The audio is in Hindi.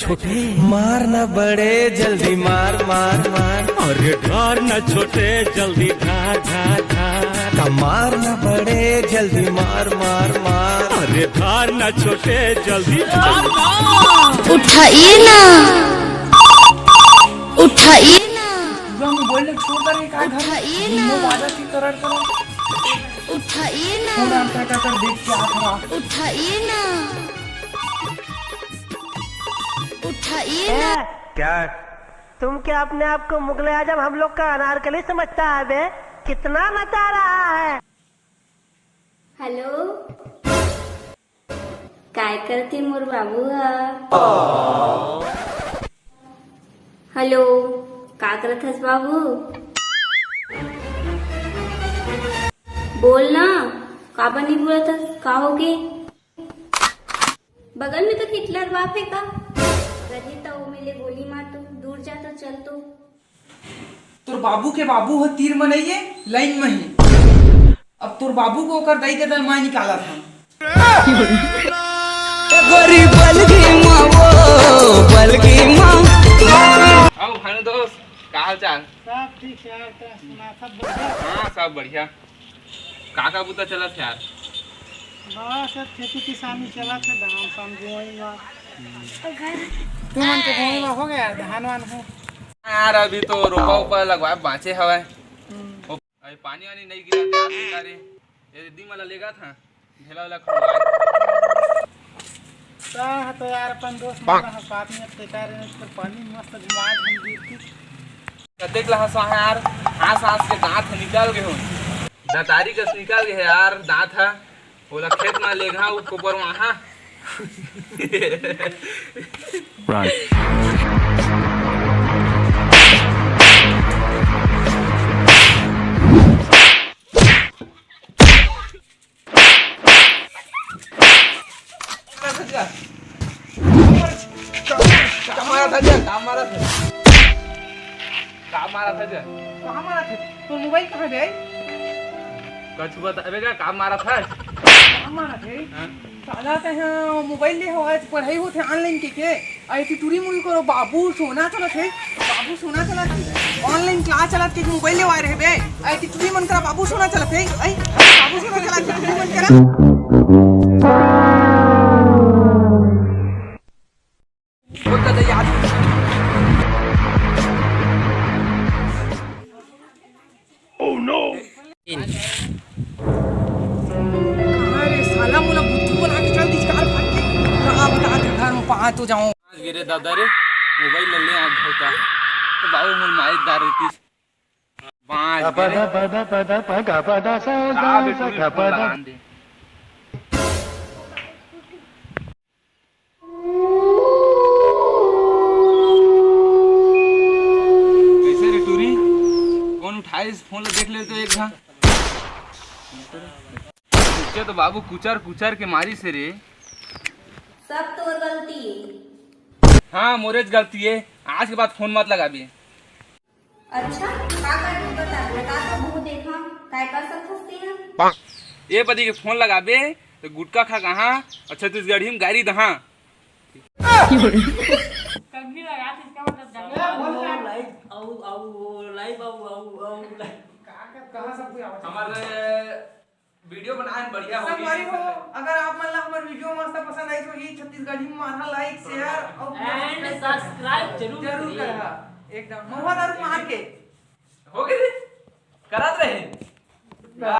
छोटे, मार न बड़े जल्दी मार मार मार। अरे धार न छोटे जल्दी धार धार धार। मार न बड़े जल्दी मार मार मार। अरे धार न छोटे जल्दी धार। उठाइए ना, उठाइए ना, बोलने छोड़ कर एक आध उठाइए ना, उठाइए ना, देख के आ उठाइए ना, उठाइए ना। क्या तुम क्या अपने आप को मुगले आजम हम लोग का अनारकली समझता है बे? कितना नचा रहा है। हेलो, काय करते मोर बाबू हा? हेलो, का करत हस बाबू? बोल ना, का बनी बोलत हस? का होगे? बगल में तो हिटलर बाप है का? रही तो मिले गोली मार तो दूर जा तो चल तो। तोर बाबू के बाबू हो तीर मनइए लाइन में ही। अब तोर बाबू को कर दई दे मैं निकाला था। गोरी बलगी माँ वो बलगी माँ। आओ भानु दोस्त, का हाल चाल? सब ठीक है यार, तेरा सुना सब बढ़िया। हाँ सब बढ़िया। काका बुता चलत है यार? बस खेती किसानी चला थे, धान शाम गोई बा। तू मन के गोई बा हो गया, धान वान हो यार अभी तो रोपा उपा लगवाए बाँचे हवा। अभी पानी वानी नहीं गिरा था यार बेचारे। ये दीदी मला लेगा था ढेला वाला खुलवाए। ता तो यार अपन दोस्त मन का साथ में बेकार है, पर पानी मस्त दिमाग हम गिरती। कतेक ला हंसा है यार, हाथ हाथ के दांत निकाल गए हो। दातारी कस निकाल गए है यार दांत है। बोला खेत में लेगा उसको पर वहाँ। कहाँ मारा थे? तो मोबाइल कहाँ गए? कछु बताएगा काम मारा था? कहाँ मारा थे? साला ते हैं मोबाइल ले हो आज पढ़ाई होते ऑनलाइन के आई ती टूरी मुड़ी करो। बाबू सोना चला थे, बाबू सोना चला थे, ऑनलाइन क्लास चला के मोबाइल ले आ रहे बे। आई ती टूरी मन करा बाबू सोना चला थे, आई बाबू सोना चला के टूरी मन करा। वो तो याद साला मोला बुद्धू बना के चल दिचकार फाट के कहां बता के घर में पहुंच तो जाऊं। गिरे दादा रे मोबाइल ले आ होता तो बाबू मोल माई दार रही बांस पदा पदा पदा पगा पदा सा पदा। कैसे रे टूरी कौन उठाए इस फोन देख ले तो एक घा तो बाबू कुचर कुचर के मारी से रे। सब तो गलती है। हाँ मोरेज गलती है, आज के बाद फोन मत लगा भी। अच्छा का कर बता, बता तो मुंह देखा काय कर सकते हैं। ये पति के फोन लगा बे तो गुटका खा कहाँ और छत्तीसगढ़ी में गाड़ी दहा। कभी लगा इसका मतलब लाइव आउ लाइव आउ कहां सब कोई आवाज हमारे वीडियो बनाए बढ़िया संगवारी हो। अगर आप मन ला हमर वीडियो मस्त पसंद आई तो ही छत्तीसगढ़ी में मारना लाइक शेयर और एंड सब्सक्राइब जरूर करा एकदम मोहदार मार के हो गए।